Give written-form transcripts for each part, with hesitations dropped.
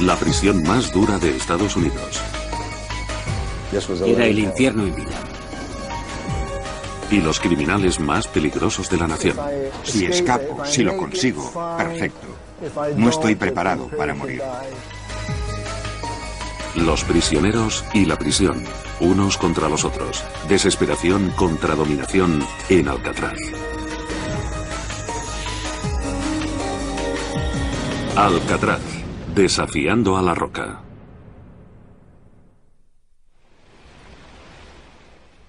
la prisión más dura de Estados Unidos. Era el infierno en vida. Y los criminales más peligrosos de la nación. Si escapo, si lo consigo, perfecto. No estoy preparado para morir. Los prisioneros y la prisión, unos contra los otros. Desesperación contra dominación en Alcatraz. Alcatraz, desafiando a la roca.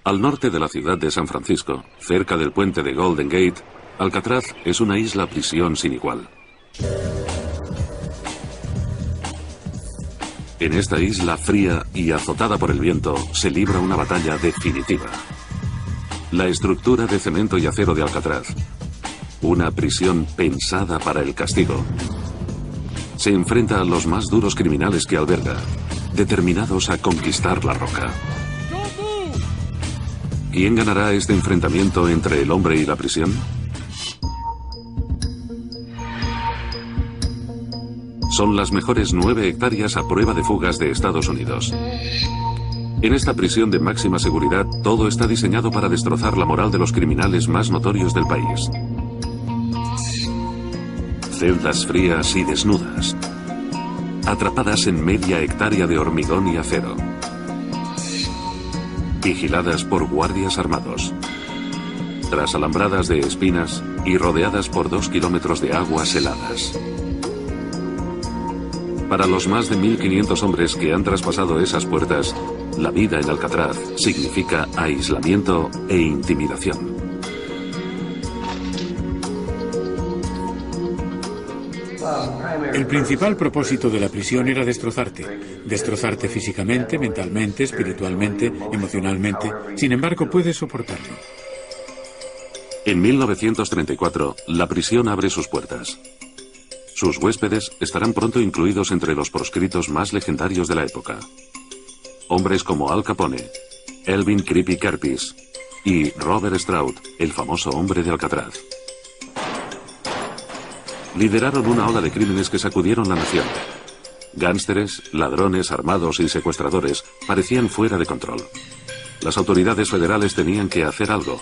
Al norte de la ciudad de San Francisco, cerca del puente de Golden Gate, Alcatraz es una isla prisión sin igual. En esta isla fría y azotada por el viento se libra una batalla definitiva. La estructura de cemento y acero de Alcatraz, una prisión pensada para el castigo, se enfrenta a los más duros criminales que alberga, determinados a conquistar la roca. ¿Quién ganará este enfrentamiento entre el hombre y la prisión? Son las mejores 9 hectáreas a prueba de fugas de Estados Unidos. En esta prisión de máxima seguridad, todo está diseñado para destrozar la moral de los criminales más notorios del país. Celdas frías y desnudas, atrapadas en media hectárea de hormigón y acero, vigiladas por guardias armados, tras alambradas de espinas y rodeadas por 2 kilómetros de aguas heladas. Para los más de 1.500 hombres que han traspasado esas puertas, la vida en Alcatraz significa aislamiento e intimidación. El principal propósito de la prisión era destrozarte físicamente, mentalmente, espiritualmente, emocionalmente. Sin embargo, puedes soportarlo. En 1934, la prisión abre sus puertas. Sus huéspedes estarán pronto incluidos entre los proscritos más legendarios de la época. Hombres como Al Capone, Elvin Creepy Karpis y Robert Stroud, el famoso hombre de Alcatraz. Lideraron una ola de crímenes que sacudieron la nación. Gánsteres, ladrones, armados y secuestradores parecían fuera de control. Las autoridades federales tenían que hacer algo.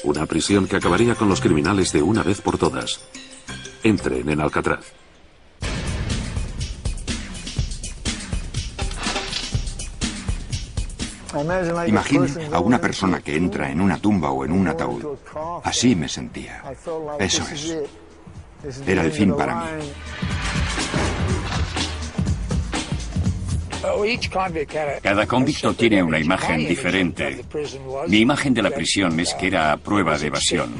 Una prisión que acabaría con los criminales de una vez por todas. Entren en Alcatraz. Imagine a una persona que entra en una tumba o en un ataúd. Así me sentía. Eso es. Era el fin para mí. Cada convicto tiene una imagen diferente. Mi imagen de la prisión es que era a prueba de evasión.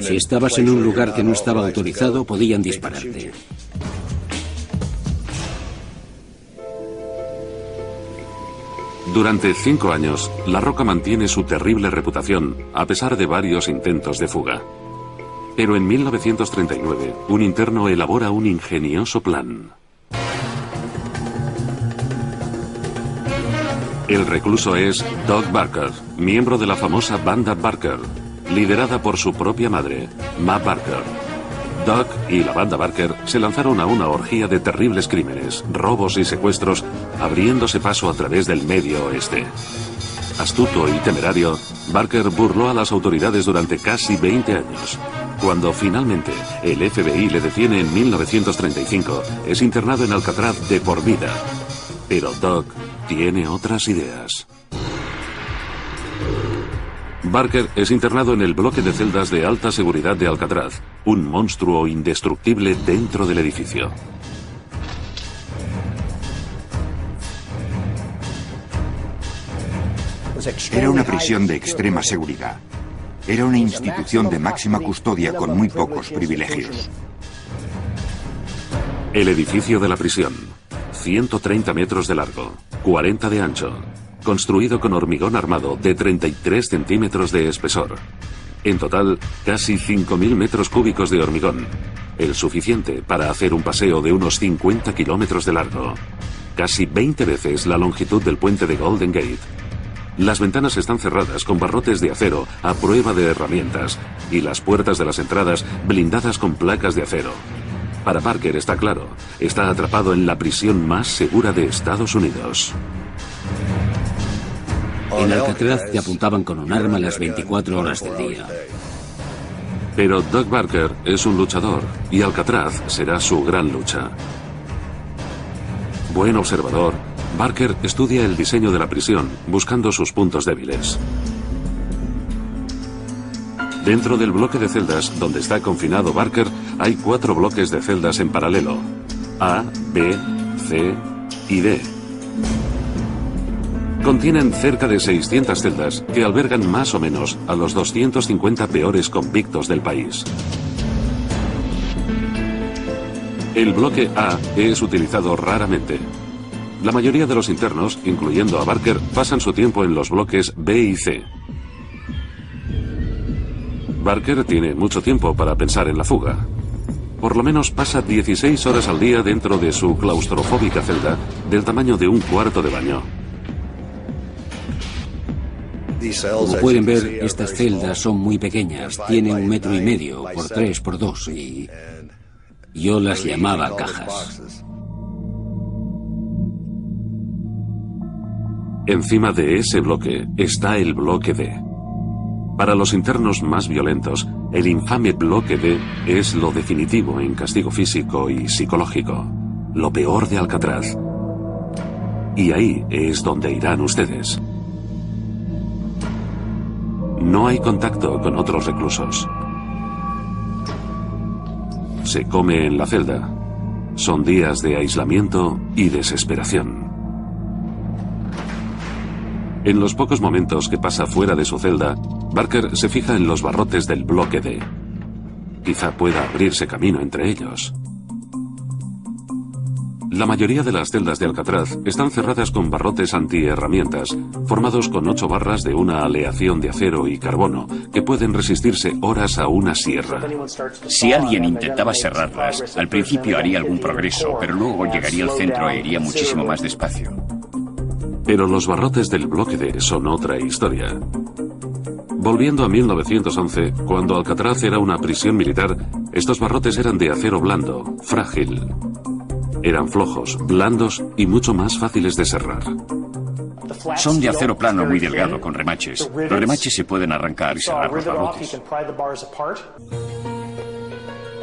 Si estabas en un lugar que no estaba autorizado, podían dispararte. Durante 5 años, La Roca mantiene su terrible reputación, a pesar de varios intentos de fuga. Pero en 1939, un interno elabora un ingenioso plan. El recluso es Doug Barker, miembro de la famosa banda Barker, liderada por su propia madre, Ma Barker. Doug y la banda Barker se lanzaron a una orgía de terribles crímenes, robos y secuestros, abriéndose paso a través del Medio Oeste. Astuto y temerario, Barker burló a las autoridades durante casi 20 años. Cuando finalmente el FBI le detiene en 1935, es internado en Alcatraz de por vida. Pero Doug tiene otras ideas. Barker es internado en el bloque de celdas de alta seguridad de Alcatraz, un monstruo indestructible dentro del edificio. Era una prisión de extrema seguridad. Era una institución de máxima custodia con muy pocos privilegios. El edificio de la prisión, 130 metros de largo, 40 de ancho, construido con hormigón armado de 33 centímetros de espesor. En total, casi 5.000 metros cúbicos de hormigón, el suficiente para hacer un paseo de unos 50 kilómetros de largo, casi 20 veces la longitud del puente de Golden Gate. Las ventanas están cerradas con barrotes de acero a prueba de herramientas y las puertas de las entradas blindadas con placas de acero. Para Barker está claro, está atrapado en la prisión más segura de Estados Unidos. En Alcatraz te apuntaban con un arma las 24 horas del día. Pero Doug Barker es un luchador y Alcatraz será su gran lucha. Buen observador, Barker estudia el diseño de la prisión, buscando sus puntos débiles. Dentro del bloque de celdas donde está confinado Barker, hay 4 bloques de celdas en paralelo: A, B, C y D. Contienen cerca de 600 celdas que albergan más o menos a los 250 peores convictos del país. El bloque A es utilizado raramente. La mayoría de los internos, incluyendo a Barker, pasan su tiempo en los bloques B y C. Barker tiene mucho tiempo para pensar en la fuga. Por lo menos pasa 16 horas al día dentro de su claustrofóbica celda del tamaño de un cuarto de baño. Como pueden ver, estas celdas son muy pequeñas, tienen 1,5 metros por 3 por 2 y yo las llamaba cajas. Encima de ese bloque está el bloque D. Para los internos más violentos, el infame bloque D es lo definitivo en castigo físico y psicológico, lo peor de Alcatraz. Y ahí es donde irán ustedes. No hay contacto con otros reclusos. Se come en la celda. Son días de aislamiento y desesperación. En los pocos momentos que pasa fuera de su celda, Barker se fija en los barrotes del bloque D. Quizá pueda abrirse camino entre ellos. La mayoría de las celdas de Alcatraz están cerradas con barrotes antiherramientas, formados con 8 barras de una aleación de acero y carbono, que pueden resistirse horas a una sierra. Si alguien intentaba cerrarlas, al principio haría algún progreso, pero luego llegaría al centro e iría muchísimo más despacio. Pero los barrotes del bloque D son otra historia. Volviendo a 1911, cuando Alcatraz era una prisión militar, estos barrotes eran de acero blando, frágil. Eran flojos, blandos y mucho más fáciles de cerrar. Son de acero plano muy delgado con remaches. Los remaches se pueden arrancar y cerrar los barrotes.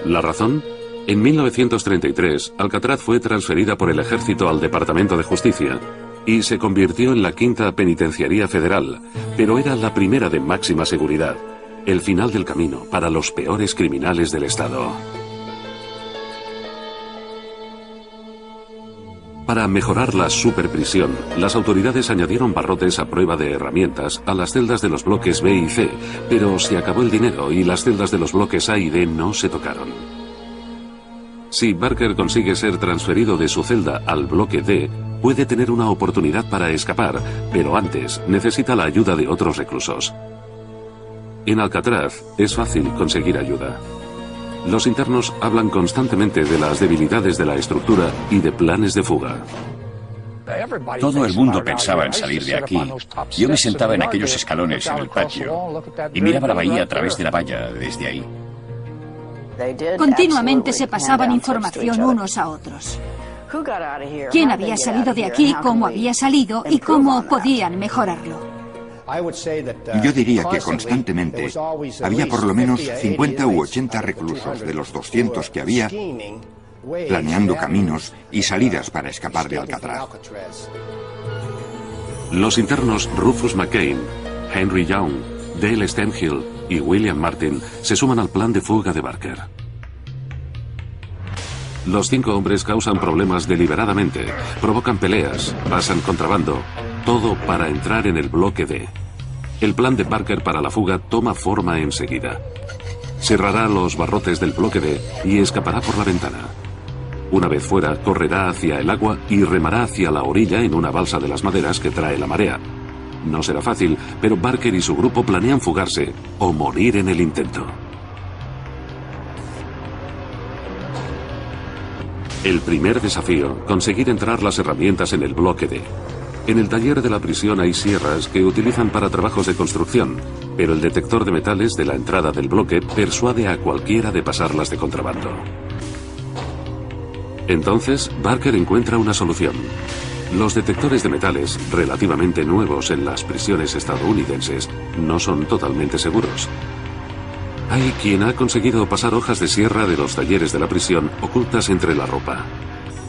¿La razón? En 1933, Alcatraz fue transferida por el ejército al Departamento de Justicia y se convirtió en la 5ª penitenciaría federal, pero era la primera de máxima seguridad, el final del camino para los peores criminales del estado. Para mejorar la superprisión, las autoridades añadieron barrotes a prueba de herramientas a las celdas de los bloques B y C, pero se acabó el dinero y las celdas de los bloques A y D no se tocaron. Si Barker consigue ser transferido de su celda al bloque D, puede tener una oportunidad para escapar, pero antes necesita la ayuda de otros reclusos. En Alcatraz es fácil conseguir ayuda. Los internos hablan constantemente de las debilidades de la estructura y de planes de fuga. Todo el mundo pensaba en salir de aquí. Yo me sentaba en aquellos escalones en el patio y miraba la bahía a través de la valla desde ahí. Continuamente se pasaban información unos a otros. ¿Quién había salido de aquí, cómo había salido y cómo podían mejorarlo? Yo diría que constantemente había por lo menos 50 u 80 reclusos de los 200 que había planeando caminos y salidas para escapar de Alcatraz. Los internos Rufus McCain, Henry Young, Dale Stenhill y William Martin se suman al plan de fuga de Barker. Los 5 hombres causan problemas deliberadamente, provocan peleas, pasan contrabando, todo para entrar en el bloque D. El plan de Barker para la fuga toma forma enseguida. Cerrará los barrotes del bloque D y escapará por la ventana. Una vez fuera, correrá hacia el agua y remará hacia la orilla en una balsa de las maderas que trae la marea. No será fácil, pero Barker y su grupo planean fugarse o morir en el intento. El primer desafío, conseguir entrar las herramientas en el bloque D. En el taller de la prisión hay sierras que utilizan para trabajos de construcción, pero el detector de metales de la entrada del bloque persuade a cualquiera de pasarlas de contrabando. Entonces, Barker encuentra una solución. Los detectores de metales, relativamente nuevos en las prisiones estadounidenses, no son totalmente seguros. Hay quien ha conseguido pasar hojas de sierra de los talleres de la prisión ocultas entre la ropa.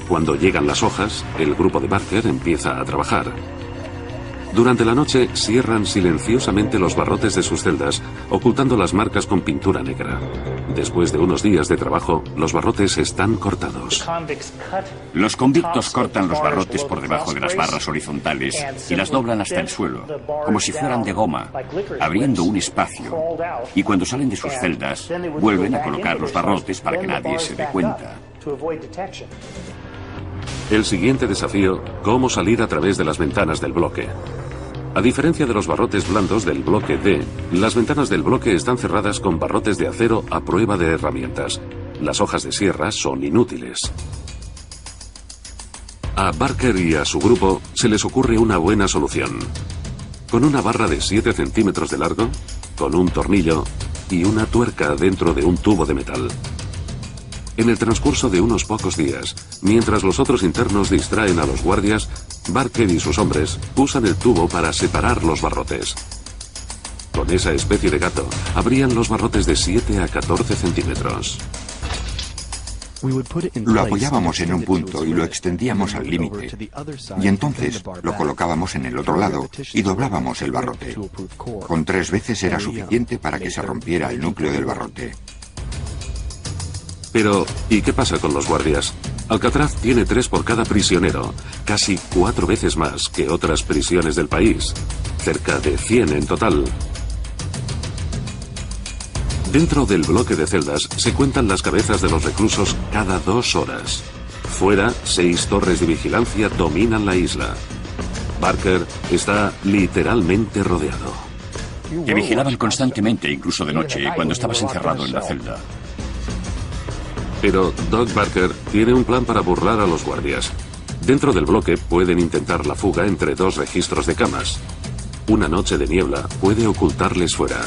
Cuando llegan las hojas, el grupo de Barker empieza a trabajar. Durante la noche cierran silenciosamente los barrotes de sus celdas, ocultando las marcas con pintura negra. Después de unos días de trabajo, los barrotes están cortados. Los convictos cortan los barrotes por debajo de las barras horizontales y las doblan hasta el suelo, como si fueran de goma, abriendo un espacio. Y cuando salen de sus celdas, vuelven a colocar los barrotes para que nadie se dé cuenta. El siguiente desafío, cómo salir a través de las ventanas del bloque. A diferencia de los barrotes blandos del bloque D, las ventanas del bloque están cerradas con barrotes de acero a prueba de herramientas. Las hojas de sierra son inútiles. A Barker y a su grupo se les ocurre una buena solución. Con una barra de 7 centímetros de largo, con un tornillo y una tuerca dentro de un tubo de metal. En el transcurso de unos pocos días, mientras los otros internos distraen a los guardias, Barker y sus hombres usan el tubo para separar los barrotes. Con esa especie de gato, abrían los barrotes de 7 a 14 centímetros. Lo apoyábamos en un punto y lo extendíamos al límite. Y entonces lo colocábamos en el otro lado y doblábamos el barrote. Con 3 veces era suficiente para que se rompiera el núcleo del barrote. Pero, ¿y qué pasa con los guardias? Alcatraz tiene 3 por cada prisionero, casi 4 veces más que otras prisiones del país, cerca de 100 en total. Dentro del bloque de celdas se cuentan las cabezas de los reclusos cada 2 horas. Fuera, 6 torres de vigilancia dominan la isla. Barker está literalmente rodeado. Te vigilaban constantemente, incluso de noche, cuando estabas encerrado en la celda. Pero Doug Barker tiene un plan para burlar a los guardias. Dentro del bloque pueden intentar la fuga entre 2 registros de camas. Una noche de niebla puede ocultarles fuera.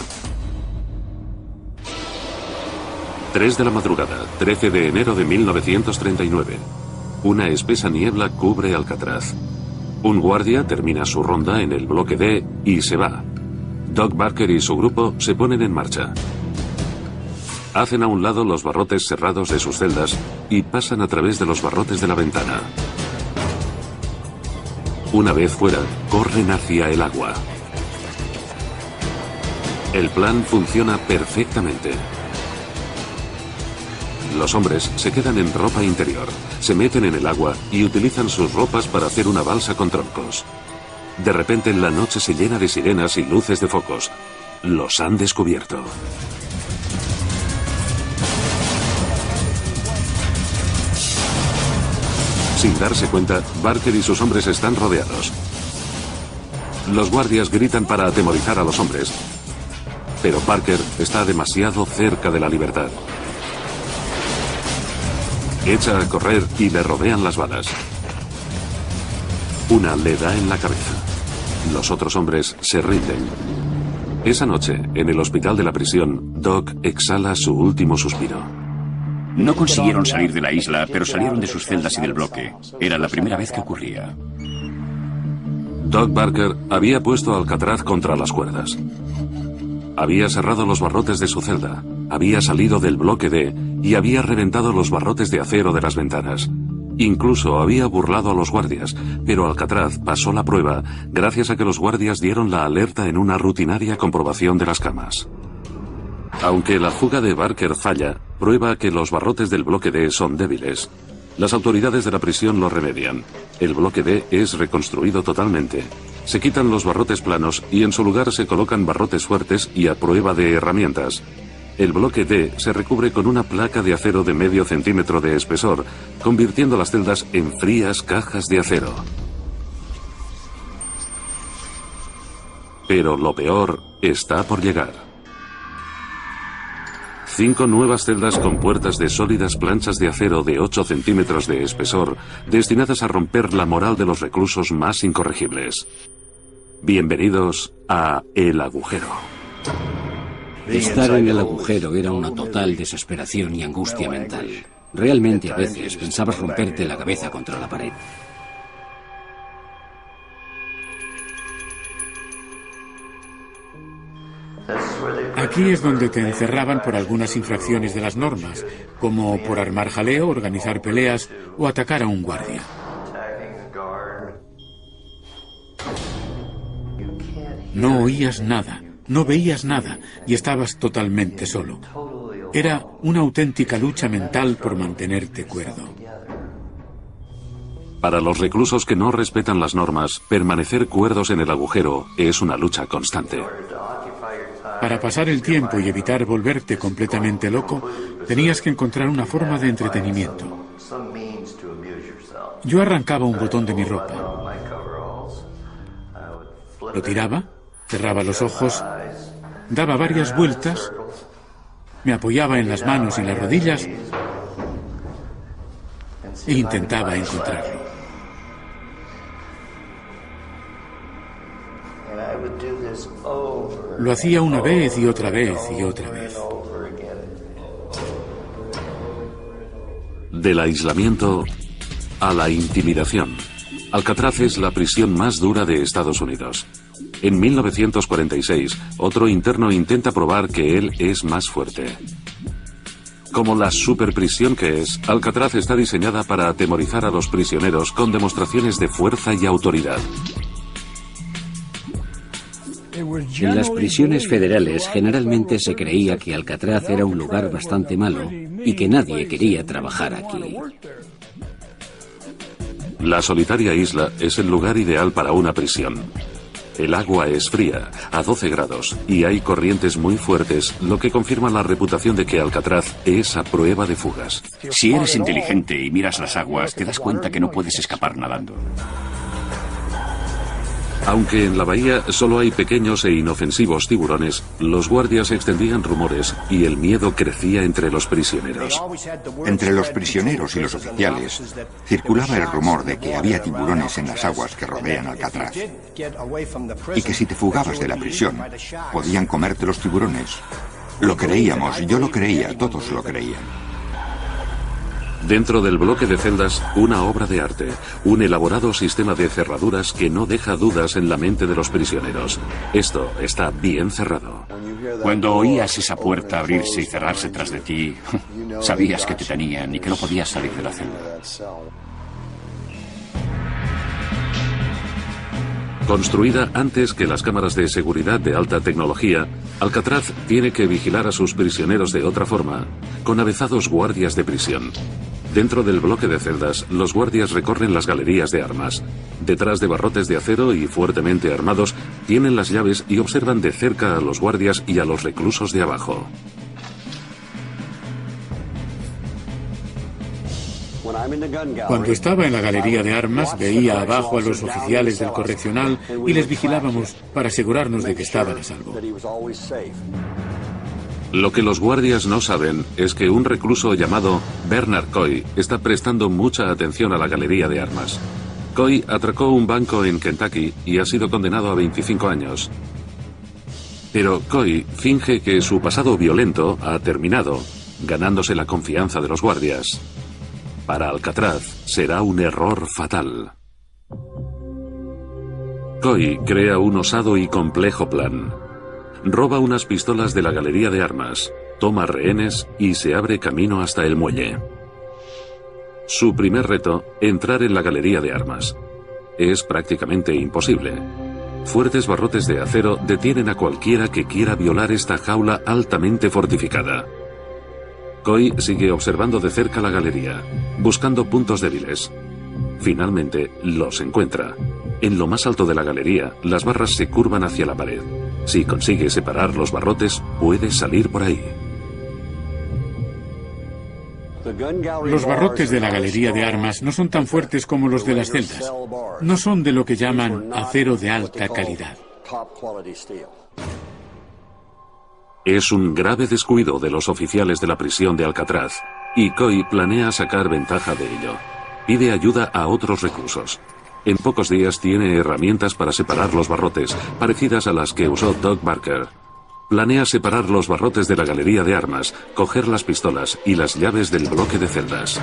3 de la madrugada, 13 de enero de 1939. Una espesa niebla cubre Alcatraz. Un guardia termina su ronda en el bloque D y se va. Doug Barker y su grupo se ponen en marcha. Hacen a un lado los barrotes cerrados de sus celdas y pasan a través de los barrotes de la ventana. Una vez fuera, corren hacia el agua. El plan funciona perfectamente. Los hombres se quedan en ropa interior, se meten en el agua y utilizan sus ropas para hacer una balsa con troncos. De repente la noche se llena de sirenas y luces de focos. Los han descubierto. Sin darse cuenta, Barker y sus hombres están rodeados. Los guardias gritan para atemorizar a los hombres, pero Barker está demasiado cerca de la libertad. Echa a correr y le rodean las balas. Una le da en la cabeza. Los otros hombres se rinden. Esa noche, en el hospital de la prisión, Doc exhala su último suspiro. No consiguieron salir de la isla, pero salieron de sus celdas y del bloque. Era la primera vez que ocurría. Doug Barker había puesto a Alcatraz contra las cuerdas. Había cerrado los barrotes de su celda, había salido del bloque D y había reventado los barrotes de acero de las ventanas. Incluso había burlado a los guardias, pero Alcatraz pasó la prueba gracias a que los guardias dieron la alerta en una rutinaria comprobación de las camas. Aunque la fuga de Barker falla, prueba que los barrotes del bloque D son débiles. Las autoridades de la prisión lo remedian. El bloque D es reconstruido totalmente. Se quitan los barrotes planos y en su lugar se colocan barrotes fuertes y a prueba de herramientas. El bloque D se recubre con una placa de acero de medio centímetro de espesor, convirtiendo las celdas en frías cajas de acero. Pero lo peor está por llegar. 5 nuevas celdas con puertas de sólidas planchas de acero de 8 centímetros de espesor, destinadas a romper la moral de los reclusos más incorregibles. Bienvenidos a El Agujero. Estar en el agujero era una total desesperación y angustia mental. Realmente a veces pensabas romperte la cabeza contra la pared. Aquí es donde te encerraban por algunas infracciones de las normas, como por armar jaleo, organizar peleas o atacar a un guardia. No oías nada, no veías nada y estabas totalmente solo. Era una auténtica lucha mental por mantenerte cuerdo. Para los reclusos que no respetan las normas, permanecer cuerdos en el agujero es una lucha constante. Para pasar el tiempo y evitar volverte completamente loco, tenías que encontrar una forma de entretenimiento. Yo arrancaba un botón de mi ropa. Lo tiraba, cerraba los ojos, daba varias vueltas, me apoyaba en las manos y las rodillas e intentaba encontrarlo. Lo hacía una vez y otra vez y otra vez. Del aislamiento a la intimidación. Alcatraz es la prisión más dura de Estados Unidos. En 1946, otro interno intenta probar que él es más fuerte. Como la superprisión que es, Alcatraz está diseñada para atemorizar a los prisioneros con demostraciones de fuerza y autoridad. En las prisiones federales generalmente se creía que Alcatraz era un lugar bastante malo y que nadie quería trabajar aquí. La solitaria isla es el lugar ideal para una prisión. El agua es fría, a 12 grados, y hay corrientes muy fuertes, lo que confirma la reputación de que Alcatraz es a prueba de fugas. Si eres inteligente y miras las aguas, te das cuenta que no puedes escapar nadando. Aunque en la bahía solo hay pequeños e inofensivos tiburones, los guardias extendían rumores y el miedo crecía entre los prisioneros. Entre los prisioneros y los oficiales circulaba el rumor de que había tiburones en las aguas que rodean Alcatraz y que si te fugabas de la prisión podían comerte los tiburones. Lo creíamos, yo lo creía, todos lo creían. Dentro del bloque de celdas, una obra de arte, un elaborado sistema de cerraduras que no deja dudas en la mente de los prisioneros. Esto está bien cerrado. Cuando oías esa puerta abrirse y cerrarse tras de ti, sabías que te tenían y que no podías salir de la celda. Construida antes que las cámaras de seguridad de alta tecnología, Alcatraz tiene que vigilar a sus prisioneros de otra forma, con avezados guardias de prisión. Dentro del bloque de celdas, los guardias recorren las galerías de armas. Detrás de barrotes de acero y fuertemente armados, tienen las llaves y observan de cerca a los guardias y a los reclusos de abajo. Cuando estaba en la galería de armas, veía abajo a los oficiales del correccional y les vigilábamos para asegurarnos de que estaban a salvo. Lo que los guardias no saben es que un recluso llamado Bernard Coy está prestando mucha atención a la galería de armas. Coy atracó un banco en Kentucky y ha sido condenado a 25 años. Pero Coy finge que su pasado violento ha terminado, ganándose la confianza de los guardias. Para Alcatraz será un error fatal. Coy crea un osado y complejo plan. Roba unas pistolas de la galería de armas, toma rehenes y se abre camino hasta el muelle. Su primer reto, entrar en la galería de armas. Es prácticamente imposible. Fuertes barrotes de acero detienen a cualquiera que quiera violar esta jaula altamente fortificada. Coy sigue observando de cerca la galería, buscando puntos débiles. Finalmente, los encuentra. En lo más alto de la galería, las barras se curvan hacia la pared. Si consigue separar los barrotes, puede salir por ahí. Los barrotes de la galería de armas no son tan fuertes como los de las celdas. No son de lo que llaman acero de alta calidad. Es un grave descuido de los oficiales de la prisión de Alcatraz, y Coy planea sacar ventaja de ello. Pide ayuda a otros reclusos. En pocos días tiene herramientas para separar los barrotes, parecidas a las que usó Doug Barker. Planea separar los barrotes de la galería de armas, coger las pistolas y las llaves del bloque de celdas.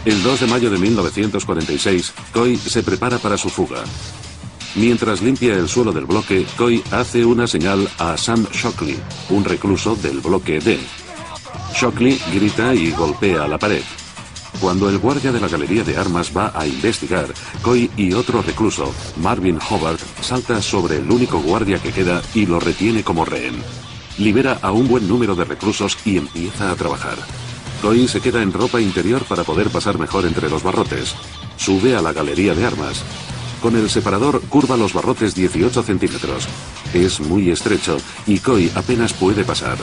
El 2 de mayo de 1946, Coy se prepara para su fuga. Mientras limpia el suelo del bloque, Coy hace una señal a Sam Shockley, un recluso del bloque D. Shockley grita y golpea la pared. Cuando el guardia de la galería de armas va a investigar, Coy y otro recluso, Marvin Hobart, salta sobre el único guardia que queda y lo retiene como rehén. Libera a un buen número de reclusos y empieza a trabajar. Coy se queda en ropa interior para poder pasar mejor entre los barrotes. Sube a la galería de armas. Con el separador curva los barrotes 18 centímetros. Es muy estrecho y Coy apenas puede pasar.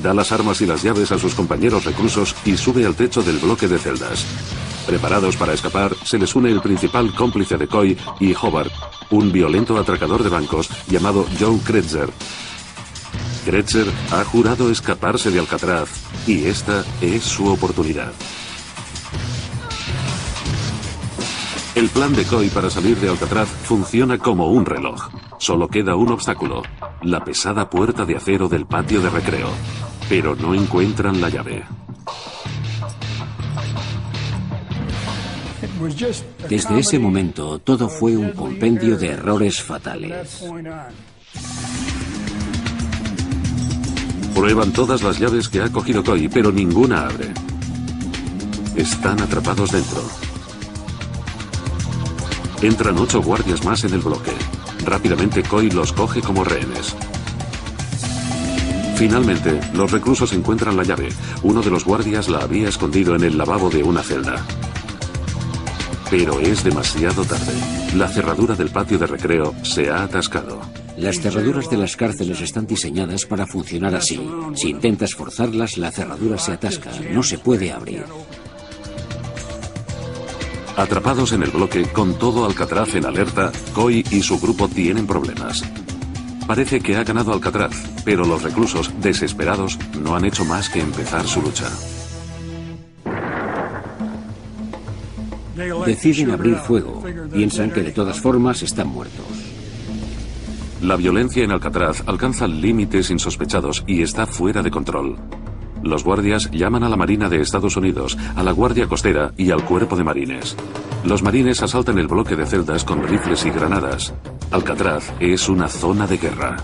Da las armas y las llaves a sus compañeros reclusos y sube al techo del bloque de celdas. Preparados para escapar, se les une el principal cómplice de Coy y Hobart, un violento atracador de bancos llamado Joe Kretzer. Kretzer ha jurado escaparse de Alcatraz y esta es su oportunidad. El plan de Coy para salir de Alcatraz funciona como un reloj. Solo queda un obstáculo, la pesada puerta de acero del patio de recreo. Pero no encuentran la llave. Desde ese momento, todo fue un compendio de errores fatales. Prueban todas las llaves que ha cogido Coy, pero ninguna abre. Están atrapados dentro. Entran 8 guardias más en el bloque. Rápidamente Coy los coge como rehenes. Finalmente, los reclusos encuentran la llave. Uno de los guardias la había escondido en el lavabo de una celda. Pero es demasiado tarde. La cerradura del patio de recreo se ha atascado. Las cerraduras de las cárceles están diseñadas para funcionar así. Si intentas forzarlas, la cerradura se atasca. No se puede abrir. Atrapados en el bloque, con todo Alcatraz en alerta, Coy y su grupo tienen problemas. Parece que ha ganado Alcatraz, pero los reclusos, desesperados, no han hecho más que empezar su lucha. Deciden abrir fuego. Piensan que de todas formas están muertos. La violencia en Alcatraz alcanza límites insospechados y está fuera de control. Los guardias llaman a la Marina de Estados Unidos, a la Guardia Costera y al Cuerpo de Marines. Los marines asaltan el bloque de celdas con rifles y granadas. Alcatraz es una zona de guerra.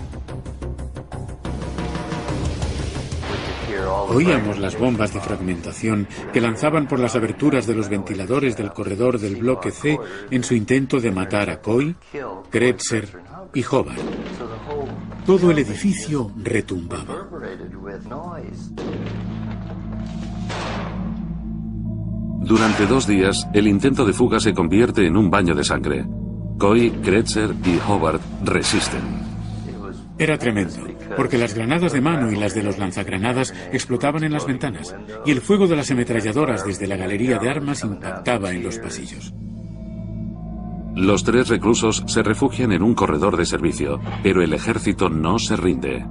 Oíamos las bombas de fragmentación que lanzaban por las aberturas de los ventiladores del corredor del bloque C en su intento de matar a Coy, Kretzer y Hobart. Todo el edificio retumbaba. Durante 2 días, el intento de fuga se convierte en un baño de sangre. Coy, Kretzer y Hobart resisten. Era tremendo, porque las granadas de mano y las de los lanzagranadas explotaban en las ventanas, y el fuego de las ametralladoras desde la galería de armas impactaba en los pasillos. Los 3 reclusos se refugian en un corredor de servicio, pero el ejército no se rinde.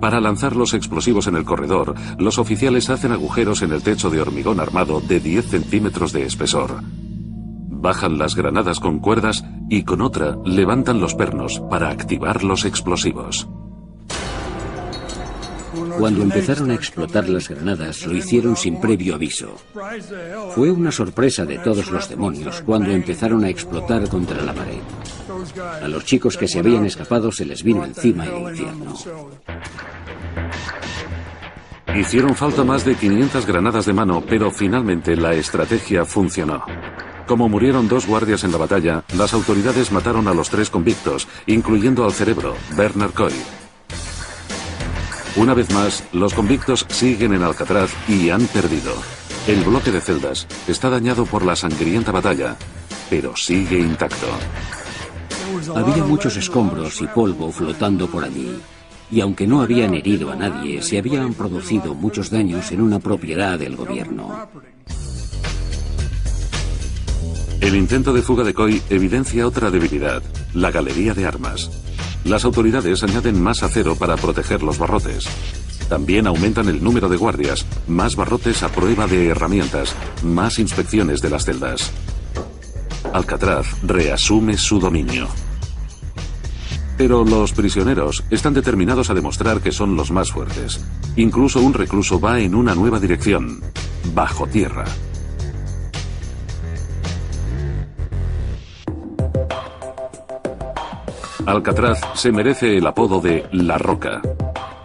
Para lanzar los explosivos en el corredor, los oficiales hacen agujeros en el techo de hormigón armado de 10 centímetros de espesor. Bajan las granadas con cuerdas y con otra levantan los pernos para activar los explosivos. Cuando empezaron a explotar las granadas, lo hicieron sin previo aviso. Fue una sorpresa de todos los demonios cuando empezaron a explotar contra la pared. A los chicos que se habían escapado se les vino encima el infierno. Hicieron falta más de 500 granadas de mano, pero finalmente la estrategia funcionó. Como murieron 2 guardias en la batalla, las autoridades mataron a los 3 convictos, incluyendo al cerebro, Bernard Coy. Una vez más, los convictos siguen en Alcatraz y han perdido. El bloque de celdas está dañado por la sangrienta batalla, pero sigue intacto. Había muchos escombros y polvo flotando por allí. Y aunque no habían herido a nadie, se habían producido muchos daños en una propiedad del gobierno. El intento de fuga de Coy evidencia otra debilidad, la galería de armas. Las autoridades añaden más acero para proteger los barrotes. También aumentan el número de guardias, más barrotes a prueba de herramientas, más inspecciones de las celdas. Alcatraz reasume su dominio. Pero los prisioneros están determinados a demostrar que son los más fuertes. Incluso un recluso va en una nueva dirección, bajo tierra. Alcatraz se merece el apodo de La Roca,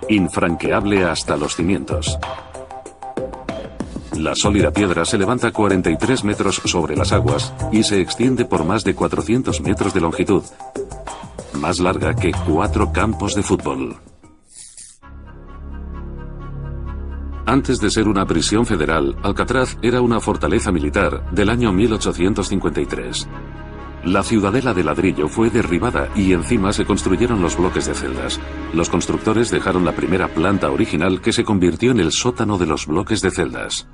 infranqueable hasta los cimientos. La sólida piedra se levanta 43 metros sobre las aguas y se extiende por más de 400 metros de longitud, más larga que 4 campos de fútbol. Antes de ser una prisión federal, Alcatraz era una fortaleza militar del año 1853. La ciudadela de ladrillo fue derribada y encima se construyeron los bloques de celdas. Los constructores dejaron la primera planta original que se convirtió en el sótano de los bloques de celdas.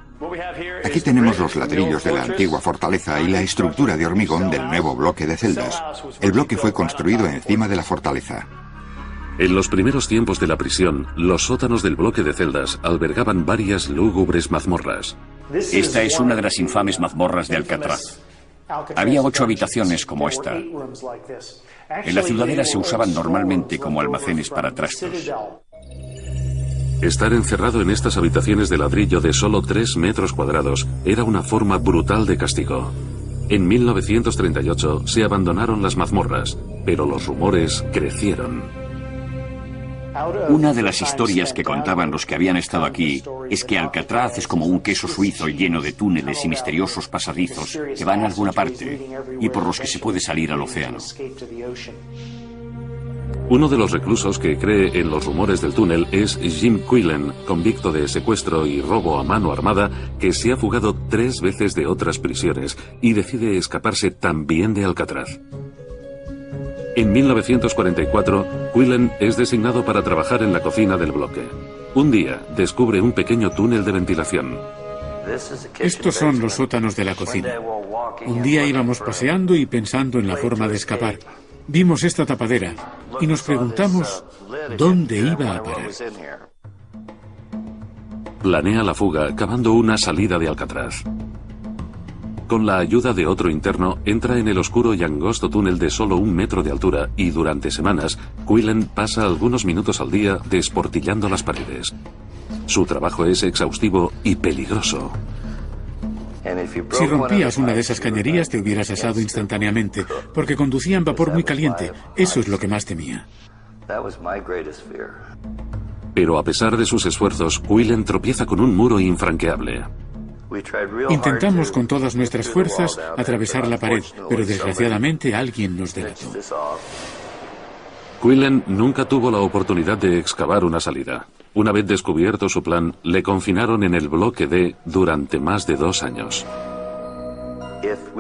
Aquí tenemos los ladrillos de la antigua fortaleza y la estructura de hormigón del nuevo bloque de celdas. El bloque fue construido encima de la fortaleza. En los primeros tiempos de la prisión, los sótanos del bloque de celdas albergaban varias lúgubres mazmorras. Esta es una de las infames mazmorras de Alcatraz. Había 8 habitaciones como esta. En la ciudadela se usaban normalmente como almacenes para trastos. Estar encerrado en estas habitaciones de ladrillo de solo 3 metros cuadrados era una forma brutal de castigo. En 1938 se abandonaron las mazmorras, pero los rumores crecieron. Una de las historias que contaban los que habían estado aquí es que Alcatraz es como un queso suizo lleno de túneles y misteriosos pasadizos que van a alguna parte y por los que se puede salir al océano. Uno de los reclusos que cree en los rumores del túnel es Jim Quillen, convicto de secuestro y robo a mano armada, que se ha fugado 3 veces de otras prisiones y decide escaparse también de Alcatraz. En 1944, Quillen es designado para trabajar en la cocina del bloque. Un día, descubre un pequeño túnel de ventilación. Estos son los sótanos de la cocina. Un día íbamos paseando y pensando en la forma de escapar. Vimos esta tapadera y nos preguntamos dónde iba a parar. Planea la fuga, cavando una salida de Alcatraz. Con la ayuda de otro interno, entra en el oscuro y angosto túnel de solo 1 metro de altura y durante semanas, Quillen pasa algunos minutos al día desportillando las paredes. Su trabajo es exhaustivo y peligroso. Si rompías una de esas cañerías te hubieras asado instantáneamente, porque conducían vapor muy caliente. Eso es lo que más temía. Pero a pesar de sus esfuerzos, Quillen tropieza con un muro infranqueable. Intentamos con todas nuestras fuerzas atravesar la pared, pero desgraciadamente alguien nos delató. Quillen nunca tuvo la oportunidad de excavar una salida. Una vez descubierto su plan, le confinaron en el bloque D durante más de 2 años.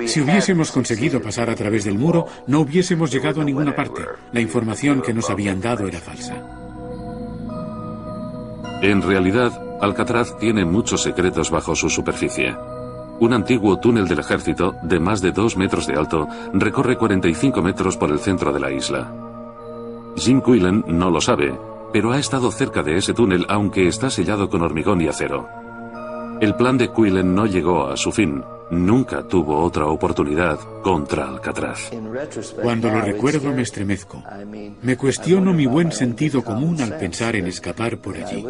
Si hubiésemos conseguido pasar a través del muro, no hubiésemos llegado a ninguna parte. La información que nos habían dado era falsa. En realidad, Alcatraz tiene muchos secretos bajo su superficie. Un antiguo túnel del ejército, de más de 2 metros de alto, recorre 45 metros por el centro de la isla. Jim Quillen no lo sabe, pero ha estado cerca de ese túnel aunque está sellado con hormigón y acero. El plan de Quillen no llegó a su fin. Nunca tuvo otra oportunidad contra Alcatraz. Cuando lo recuerdo me estremezco. Me cuestiono mi buen sentido común al pensar en escapar por allí.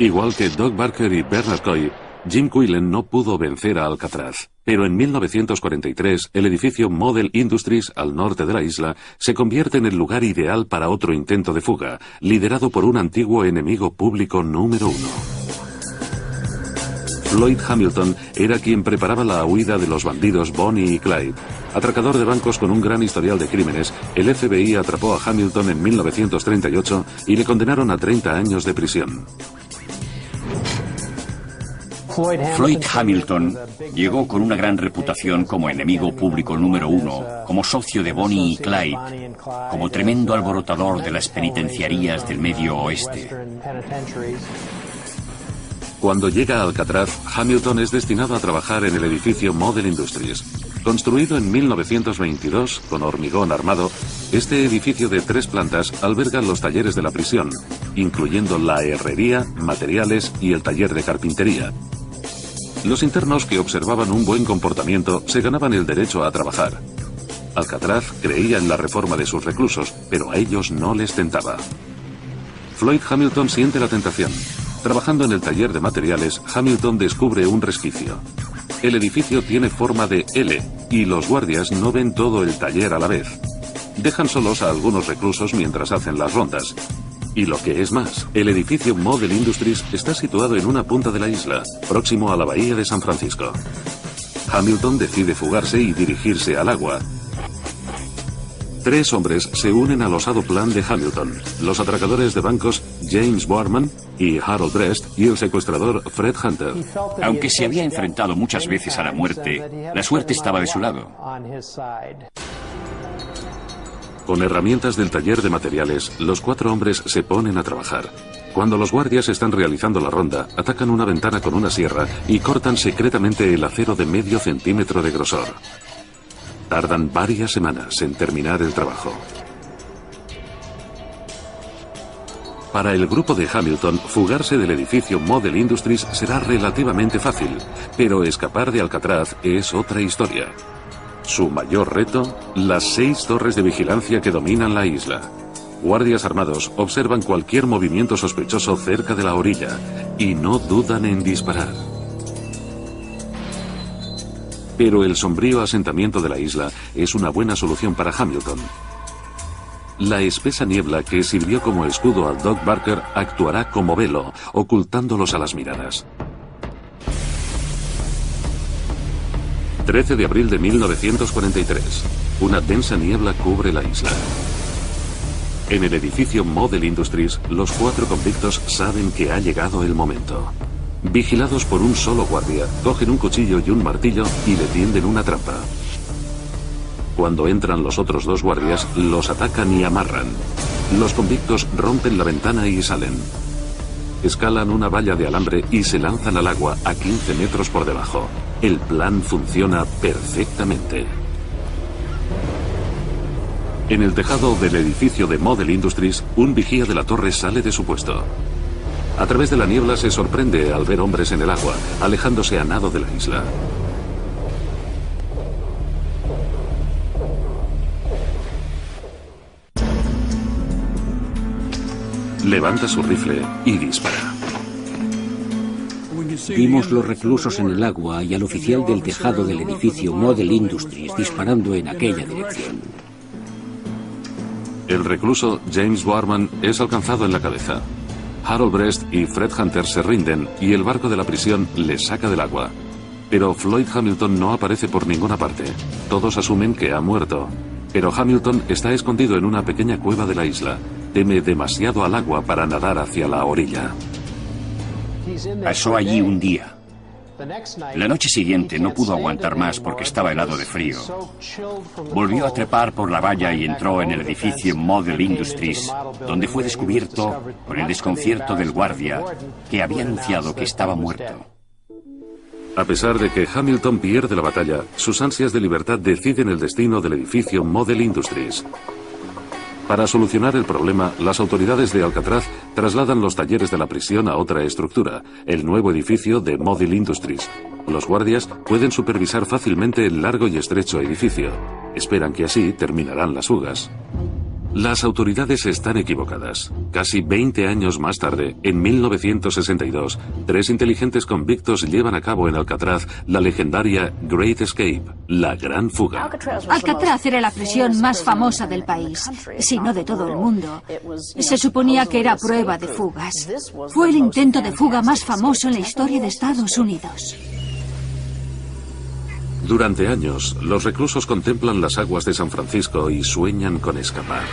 Igual que Doug Barker y Bernard Coy, Jim Quillen no pudo vencer a Alcatraz. Pero en 1943, el edificio Model Industries, al norte de la isla, se convierte en el lugar ideal para otro intento de fuga, liderado por un antiguo enemigo público número 1. Floyd Hamilton era quien preparaba la huida de los bandidos Bonnie y Clyde. Atracador de bancos con un gran historial de crímenes, el FBI atrapó a Hamilton en 1938 y le condenaron a 30 años de prisión. Floyd Hamilton llegó con una gran reputación como enemigo público número 1, como socio de Bonnie y Clyde, como tremendo alborotador de las penitenciarías del Medio Oeste. Cuando llega a Alcatraz, Hamilton es destinado a trabajar en el edificio Model Industries. Construido en 1922 con hormigón armado, este edificio de 3 plantas alberga los talleres de la prisión, incluyendo la herrería, materiales y el taller de carpintería. Los internos que observaban un buen comportamiento se ganaban el derecho a trabajar. Alcatraz creía en la reforma de sus reclusos, pero a ellos no les tentaba. Floyd Hamilton siente la tentación. Trabajando en el taller de materiales, Hamilton descubre un resquicio. El edificio tiene forma de L y los guardias no ven todo el taller a la vez. Dejan solos a algunos reclusos mientras hacen las rondas. Y lo que es más, el edificio Model Industries está situado en una punta de la isla, próximo a la bahía de San Francisco. Hamilton decide fugarse y dirigirse al agua. 3 hombres se unen al osado plan de Hamilton: los atracadores de bancos James Boardman y Harold Brest y el secuestrador Fred Hunter. Aunque se había enfrentado muchas veces a la muerte, la suerte estaba de su lado. Con herramientas del taller de materiales, los 4 hombres se ponen a trabajar. Cuando los guardias están realizando la ronda, atacan una ventana con una sierra y cortan secretamente el acero de medio centímetro de grosor. Tardan varias semanas en terminar el trabajo. Para el grupo de Hamilton, fugarse del edificio Model Industries será relativamente fácil, pero escapar de Alcatraz es otra historia. Su mayor reto, las 6 torres de vigilancia que dominan la isla. Guardias armados observan cualquier movimiento sospechoso cerca de la orilla y no dudan en disparar. Pero el sombrío asentamiento de la isla es una buena solución para Hamilton. La espesa niebla que sirvió como escudo a Doug Barker actuará como velo, ocultándolos a las miradas. 13 de abril de 1943. Una densa niebla cubre la isla. En el edificio Model Industries, los 4 convictos saben que ha llegado el momento. Vigilados por un solo guardia, cogen un cuchillo y un martillo y le tienden una trampa. Cuando entran los otros 2 guardias, los atacan y amarran. Los convictos rompen la ventana y salen. Escalan una valla de alambre y se lanzan al agua a 15 metros por debajo. El plan funciona perfectamente. En el tejado del edificio de Model Industries, un vigía de la torre sale de su puesto. A través de la niebla se sorprende al ver hombres en el agua, alejándose a nado de la isla. Levanta su rifle y dispara. Vimos los reclusos en el agua y al oficial del tejado del edificio Model Industries disparando en aquella dirección. El recluso James Boardman es alcanzado en la cabeza. Harold Brest y Fred Hunter se rinden y el barco de la prisión les saca del agua. Pero Floyd Hamilton no aparece por ninguna parte. Todos asumen que ha muerto. Pero Hamilton está escondido en una pequeña cueva de la isla. Teme demasiado al agua para nadar hacia la orilla. Pasó allí un día. La noche siguiente no pudo aguantar más porque estaba helado de frío. Volvió a trepar por la valla y entró en el edificio Model Industries, donde fue descubierto por el desconcierto del guardia que había anunciado que estaba muerto. A pesar de que Hamilton pierde la batalla, sus ansias de libertad deciden el destino del edificio Model Industries. Para solucionar el problema, las autoridades de Alcatraz trasladan los talleres de la prisión a otra estructura, el nuevo edificio de Model Industries. Los guardias pueden supervisar fácilmente el largo y estrecho edificio. Esperan que así terminarán las fugas. Las autoridades están equivocadas. Casi 20 años más tarde, en 1962, 3 inteligentes convictos llevan a cabo en Alcatraz la legendaria Great Escape, la gran fuga. Alcatraz era la prisión más famosa del país, si no de todo el mundo. Se suponía que era prueba de fugas. Fue el intento de fuga más famoso en la historia de Estados Unidos. Durante años, los reclusos contemplan las aguas de San Francisco y sueñan con escapar.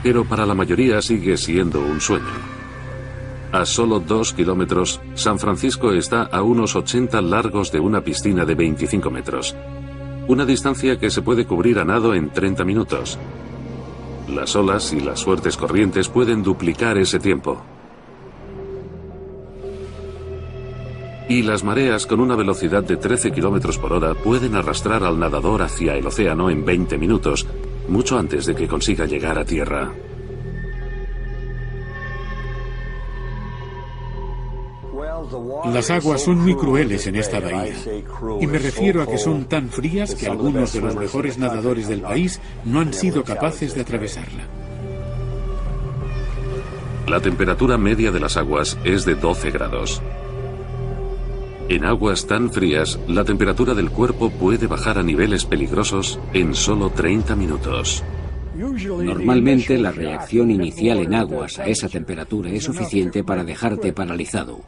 Pero para la mayoría sigue siendo un sueño. A solo 2 kilómetros, San Francisco está a unos 80 largos de una piscina de 25 metros. Una distancia que se puede cubrir a nado en 30 minutos. Las olas y las fuertes corrientes pueden duplicar ese tiempo. Y las mareas con una velocidad de 13 km por hora pueden arrastrar al nadador hacia el océano en 20 minutos, mucho antes de que consiga llegar a tierra. Las aguas son muy crueles en esta bahía, y me refiero a que son tan frías que algunos de los mejores nadadores del país no han sido capaces de atravesarla. La temperatura media de las aguas es de 12 grados. En aguas tan frías, la temperatura del cuerpo puede bajar a niveles peligrosos en solo 30 minutos. Normalmente la reacción inicial en aguas a esa temperatura es suficiente para dejarte paralizado.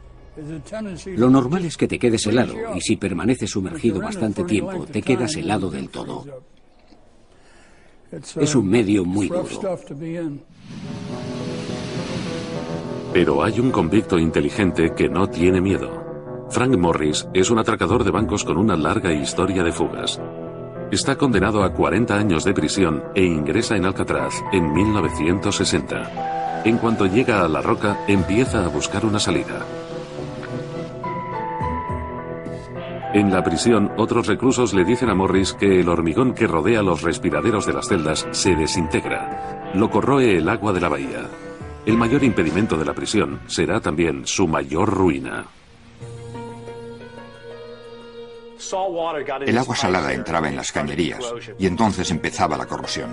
Lo normal es que te quedes helado, y si permaneces sumergido bastante tiempo, te quedas helado del todo. Es un medio muy duro. Pero hay un convicto inteligente que no tiene miedo. Frank Morris es un atracador de bancos con una larga historia de fugas. Está condenado a 40 años de prisión e ingresa en Alcatraz en 1960. En cuanto llega a La Roca, empieza a buscar una salida. En la prisión, otros reclusos le dicen a Morris que el hormigón que rodea los respiraderos de las celdas se desintegra. Lo corroe el agua de la bahía. El mayor impedimento de la prisión será también su mayor ruina. El agua salada entraba en las cañerías y entonces empezaba la corrosión.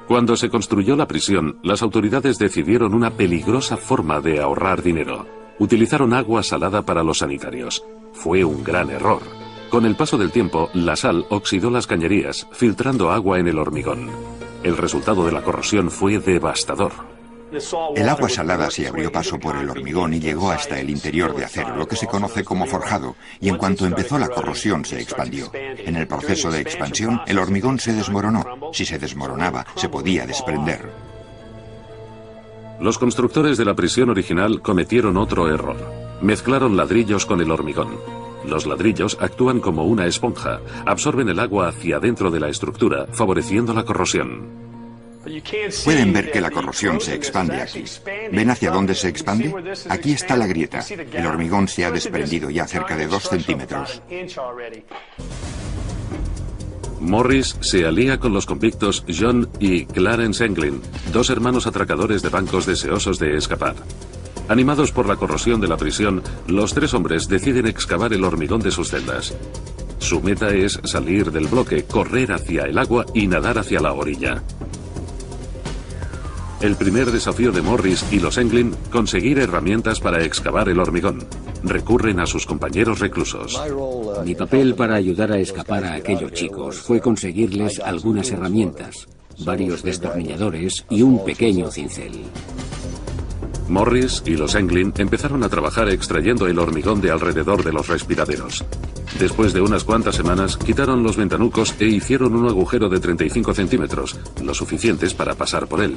Cuando se construyó la prisión, las autoridades decidieron una peligrosa forma de ahorrar dinero. Utilizaron agua salada para los sanitarios. Fue un gran error. Con el paso del tiempo, la sal oxidó las cañerías, filtrando agua en el hormigón. El resultado de la corrosión fue devastador. El agua salada se abrió paso por el hormigón y llegó hasta el interior de acero, lo que se conoce como forjado, y en cuanto empezó la corrosión se expandió. En el proceso de expansión, el hormigón se desmoronó. Si se desmoronaba, se podía desprender. Los constructores de la prisión original cometieron otro error. Mezclaron ladrillos con el hormigón. Los ladrillos actúan como una esponja, absorben el agua hacia dentro de la estructura, favoreciendo la corrosión. Pueden ver que la corrosión se expande aquí. ¿Ven hacia dónde se expande? Aquí está la grieta. El hormigón se ha desprendido ya cerca de 2 centímetros. Morris se alía con los convictos John y Clarence Englin, dos hermanos atracadores de bancos deseosos de escapar. Animados por la corrosión de la prisión, los tres hombres deciden excavar el hormigón de sus celdas. Su meta es salir del bloque, correr hacia el agua y nadar hacia la orilla. El primer desafío de Morris y los Englin, conseguir herramientas para excavar el hormigón. Recurren a sus compañeros reclusos. Mi papel para ayudar a escapar a aquellos chicos fue conseguirles algunas herramientas, varios destornilladores y un pequeño cincel. Morris y los Englin empezaron a trabajar extrayendo el hormigón de alrededor de los respiraderos. Después de unas cuantas semanas, quitaron los ventanucos e hicieron un agujero de 35 centímetros, lo suficientes para pasar por él.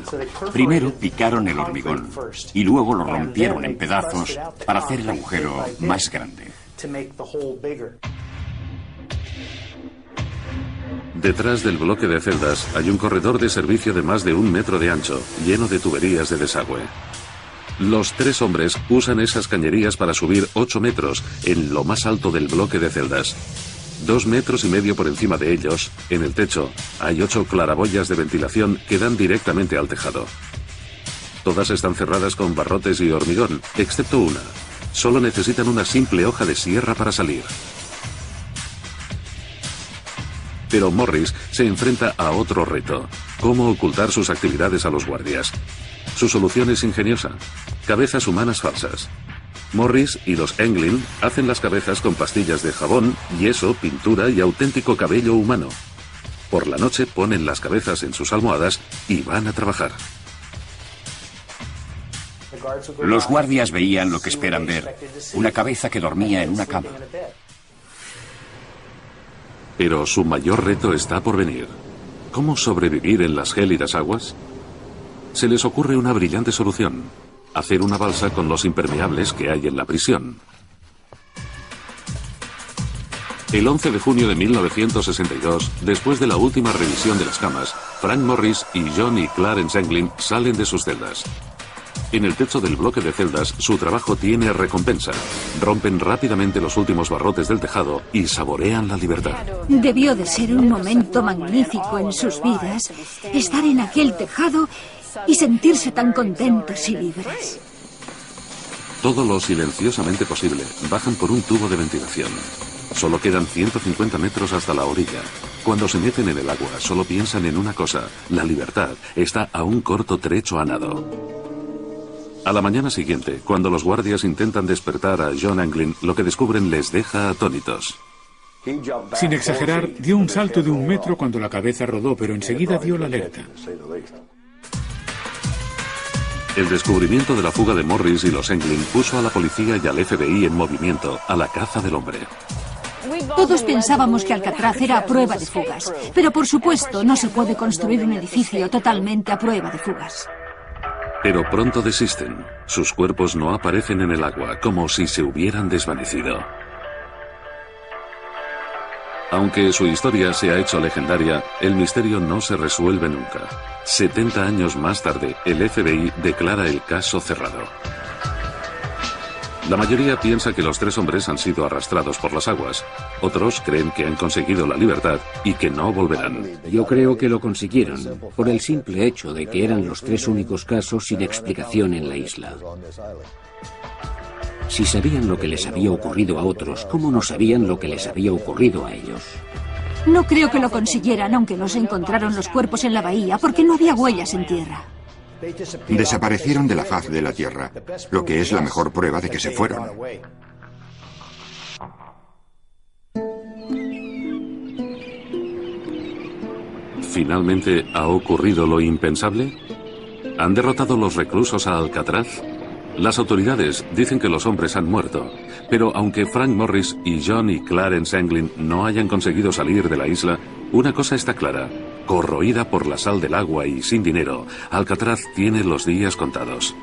Primero picaron el hormigón y luego lo rompieron en pedazos para hacer el agujero más grande. Detrás del bloque de celdas hay un corredor de servicio de más de 1 metro de ancho, lleno de tuberías de desagüe. Los tres hombres usan esas cañerías para subir 8 metros en lo más alto del bloque de celdas. 2,5 metros por encima de ellos, en el techo, hay 8 claraboyas de ventilación que dan directamente al tejado. Todas están cerradas con barrotes y hormigón, excepto una. Solo necesitan una simple hoja de sierra para salir. Pero Morris se enfrenta a otro reto: cómo ocultar sus actividades a los guardias. Su solución es ingeniosa: cabezas humanas falsas. Morris y los Englin hacen las cabezas con pastillas de jabón, yeso, pintura y auténtico cabello humano. Por la noche ponen las cabezas en sus almohadas y van a trabajar. Los guardias veían lo que esperan ver: una cabeza que dormía en una cama. Pero su mayor reto está por venir. ¿Cómo sobrevivir en las gélidas aguas? Se les ocurre una brillante solución: hacer una balsa con los impermeables que hay en la prisión. El 11 de junio de 1962, después de la última revisión de las camas, Frank Morris y John y Clarence Englin salen de sus celdas. En el techo del bloque de celdas, su trabajo tiene recompensa. Rompen rápidamente los últimos barrotes del tejado y saborean la libertad. Debió de ser un momento magnífico en sus vidas, estar en aquel tejado y sentirse tan contentos y libres. Todo lo silenciosamente posible, bajan por un tubo de ventilación. Solo quedan 150 metros hasta la orilla. Cuando se meten en el agua, solo piensan en una cosa: la libertad está a un corto trecho a nado. A la mañana siguiente, cuando los guardias intentan despertar a John Anglin, lo que descubren les deja atónitos. Sin exagerar, dio un salto de 1 metro cuando la cabeza rodó, pero enseguida dio la alerta. El descubrimiento de la fuga de Morris y los Anglin puso a la policía y al FBI en movimiento, a la caza del hombre. Todos pensábamos que Alcatraz era a prueba de fugas, pero por supuesto no se puede construir un edificio totalmente a prueba de fugas. Pero pronto desisten. Sus cuerpos no aparecen en el agua, como si se hubieran desvanecido. Aunque su historia se ha hecho legendaria, el misterio no se resuelve nunca. 70 años más tarde, el FBI declara el caso cerrado. La mayoría piensa que los 3 hombres han sido arrastrados por las aguas. Otros creen que han conseguido la libertad y que no volverán. Yo creo que lo consiguieron, por el simple hecho de que eran los 3 únicos casos sin explicación en la isla. Si sabían lo que les había ocurrido a otros, ¿cómo no sabían lo que les había ocurrido a ellos? No creo que lo consiguieran, aunque no se encontraron los cuerpos en la bahía, porque no había huellas en tierra. Desaparecieron de la faz de la Tierra, lo que es la mejor prueba de que se fueron. ¿Finalmente ha ocurrido lo impensable? ¿Han derrotado los reclusos a Alcatraz? Las autoridades dicen que los hombres han muerto, pero aunque Frank Morris y John y Clarence Anglin no hayan conseguido salir de la isla, una cosa está clara: corroída por la sal del agua y sin dinero, Alcatraz tiene los días contados.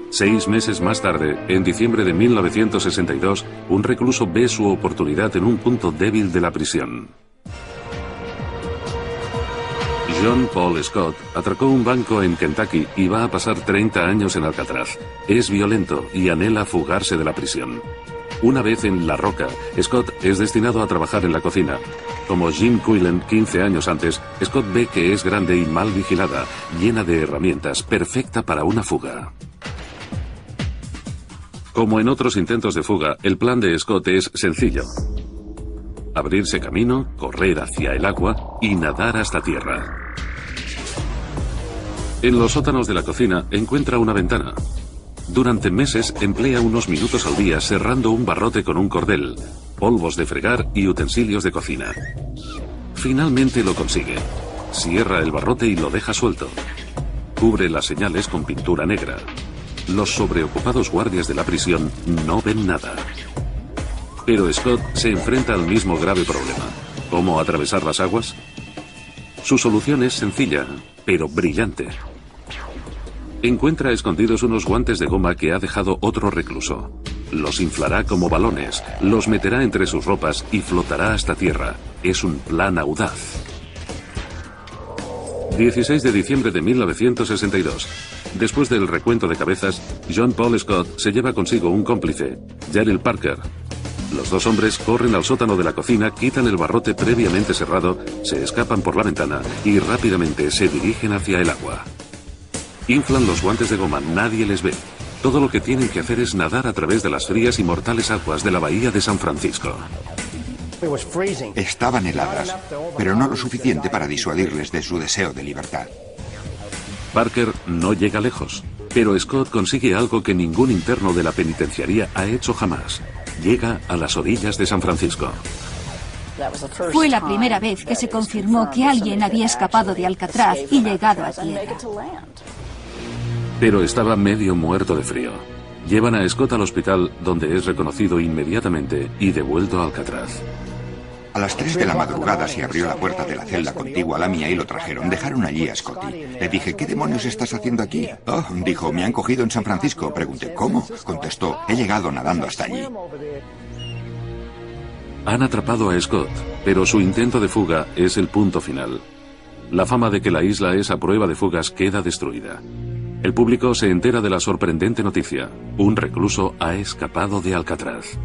6 meses más tarde, en diciembre de 1962, un recluso ve su oportunidad en un punto débil de la prisión. John Paul Scott atracó un banco en Kentucky y va a pasar 30 años en Alcatraz. Es violento y anhela fugarse de la prisión. Una vez en La Roca, Scott es destinado a trabajar en la cocina. Como Jim Quillen 15 años antes, Scott ve que es grande y mal vigilada, llena de herramientas, perfecta para una fuga. Como en otros intentos de fuga, el plan de Scott es sencillo: abrirse camino, correr hacia el agua y nadar hasta tierra. En los sótanos de la cocina encuentra una ventana. Durante meses emplea unos minutos al día cerrando un barrote con un cordel, polvos de fregar y utensilios de cocina. Finalmente lo consigue. Cierra el barrote y lo deja suelto. Cubre las señales con pintura negra. Los sobreocupados guardias de la prisión no ven nada. Pero Scott se enfrenta al mismo grave problema: ¿cómo atravesar las aguas? Su solución es sencilla, pero brillante. Encuentra escondidos unos guantes de goma que ha dejado otro recluso. Los inflará como balones, los meterá entre sus ropas y flotará hasta tierra. Es un plan audaz. 16 de diciembre de 1962. Después del recuento de cabezas, John Paul Scott se lleva consigo un cómplice, Daryl Parker. Los 2 hombres corren al sótano de la cocina, quitan el barrote previamente cerrado, se escapan por la ventana y rápidamente se dirigen hacia el agua. Inflan los guantes de goma, nadie les ve. Todo lo que tienen que hacer es nadar a través de las frías y mortales aguas de la bahía de San Francisco. Estaban heladas, pero no lo suficiente para disuadirles de su deseo de libertad. Parker no llega lejos, pero Scott consigue algo que ningún interno de la penitenciaría ha hecho jamás. Llega a las orillas de San Francisco. Fue la primera vez que se confirmó que alguien había escapado de Alcatraz y llegado a tierra. Pero estaba medio muerto de frío. Llevan a Scott al hospital, donde es reconocido inmediatamente y devuelto a Alcatraz. A las 3 de la madrugada se abrió la puerta de la celda contigua a la mía y lo trajeron. Dejaron allí a Scotty. Le dije: ¿qué demonios estás haciendo aquí? Oh, dijo: me han cogido en San Francisco. Pregunté: ¿cómo? Contestó: he llegado nadando hasta allí. Han atrapado a Scott, pero su intento de fuga es el punto final. La fama de que la isla es a prueba de fugas queda destruida. El público se entera de la sorprendente noticia. Un recluso ha escapado de Alcatraz.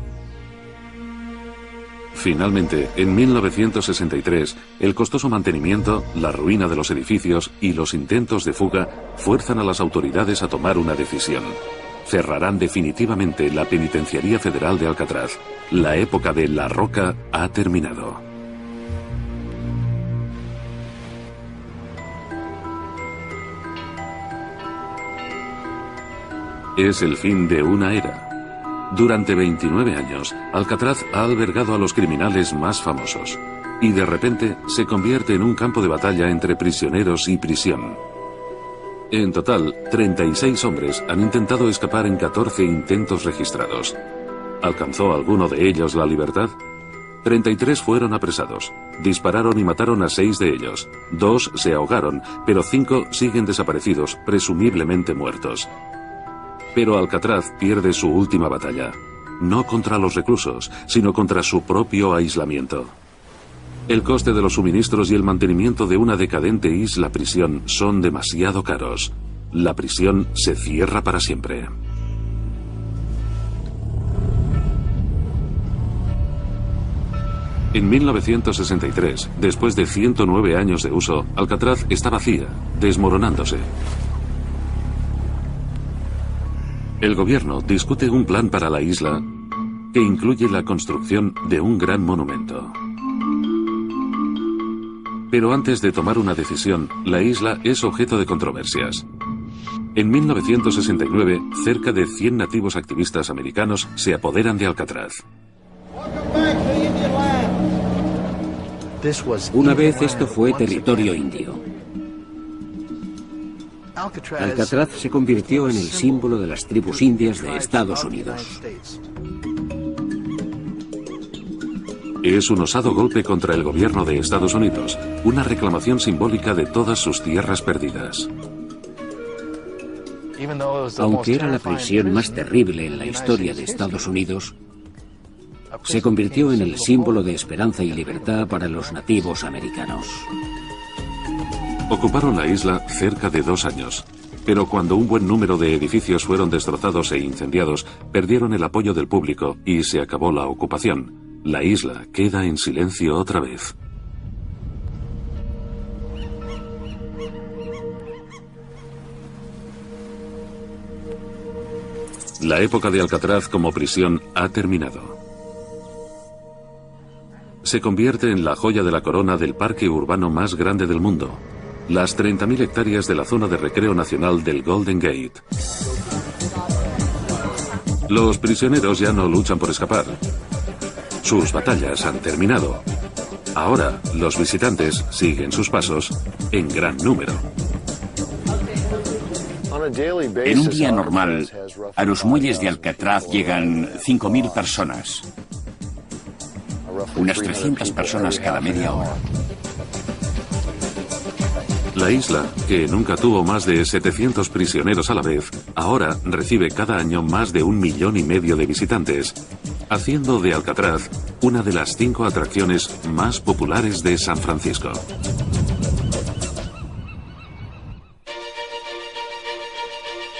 Finalmente, en 1963, el costoso mantenimiento, la ruina de los edificios y los intentos de fuga fuerzan a las autoridades a tomar una decisión. Cerrarán definitivamente la Penitenciaría Federal de Alcatraz. La época de La Roca ha terminado. Es el fin de una era. Durante 29 años, Alcatraz ha albergado a los criminales más famosos. Y de repente se convierte en un campo de batalla entre prisioneros y prisión. En total, 36 hombres han intentado escapar en 14 intentos registrados. ¿Alcanzó alguno de ellos la libertad? 33 fueron apresados. Dispararon y mataron a 6 de ellos. 2 se ahogaron, pero 5 siguen desaparecidos, presumiblemente muertos. Pero Alcatraz pierde su última batalla. No contra los reclusos, sino contra su propio aislamiento. El coste de los suministros y el mantenimiento de una decadente isla-prisión son demasiado caros. La prisión se cierra para siempre. En 1963, después de 109 años de uso, Alcatraz está vacía, desmoronándose. El gobierno discute un plan para la isla que incluye la construcción de un gran monumento. Pero antes de tomar una decisión, la isla es objeto de controversias. En 1969, cerca de 100 nativos activistas americanos se apoderan de Alcatraz. Una vez esto fue territorio indio. Alcatraz se convirtió en el símbolo de las tribus indias de Estados Unidos. Es un osado golpe contra el gobierno de Estados Unidos, una reclamación simbólica de todas sus tierras perdidas. Aunque era la prisión más terrible en la historia de Estados Unidos, se convirtió en el símbolo de esperanza y libertad para los nativos americanos. Ocuparon la isla cerca de 2 años, pero cuando un buen número de edificios fueron destrozados e incendiados, perdieron el apoyo del público y se acabó la ocupación. La isla queda en silencio otra vez. La época de Alcatraz como prisión ha terminado. Se convierte en la joya de la corona del parque urbano más grande del mundo. Las 30.000 hectáreas de la zona de recreo nacional del Golden Gate. Los prisioneros ya no luchan por escapar. Sus batallas han terminado. Ahora, los visitantes siguen sus pasos en gran número. En un día normal, a los muelles de Alcatraz llegan 5.000 personas. Unas 300 personas cada media hora. La isla, que nunca tuvo más de 700 prisioneros a la vez, ahora recibe cada año más de 1,5 millones de visitantes, haciendo de Alcatraz una de las 5 atracciones más populares de San Francisco.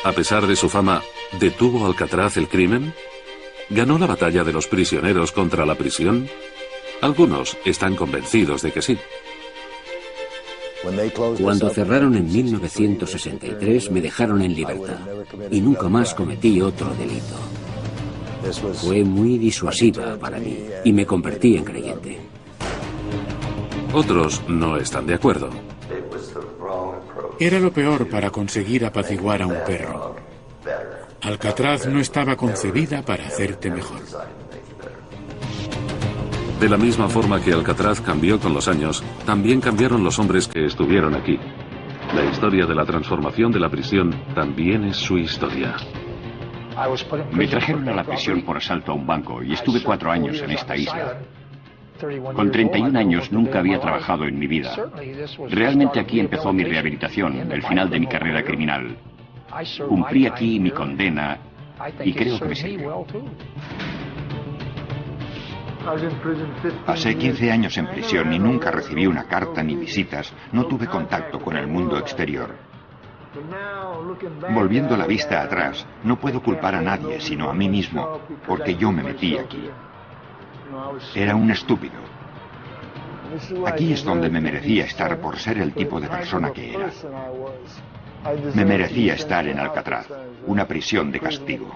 A pesar de su fama, ¿detuvo Alcatraz el crimen? ¿Ganó la batalla de los prisioneros contra la prisión? Algunos están convencidos de que sí. Cuando cerraron en 1963 me dejaron en libertad y nunca más cometí otro delito. Fue muy disuasiva para mí y me convertí en creyente. Otros no están de acuerdo. Era lo peor para conseguir apaciguar a un perro. Alcatraz no estaba concebida para hacerte mejor. De la misma forma que Alcatraz cambió con los años, también cambiaron los hombres que estuvieron aquí. La historia de la transformación de la prisión también es su historia. Me trajeron a la prisión por asalto a un banco y estuve 4 años en esta isla. Con 31 años nunca había trabajado en mi vida. Realmente aquí empezó mi rehabilitación, el final de mi carrera criminal. Cumplí aquí mi condena y creo que me sirvió. Pasé 15 años en prisión y nunca recibí una carta ni visitas. No tuve contacto con el mundo exterior. Volviendo la vista atrás, no puedo culpar a nadie sino a mí mismo, porque yo me metí aquí. Era un estúpido. Aquí es donde me merecía estar por ser el tipo de persona que era. Me merecía estar en Alcatraz, una prisión de castigo.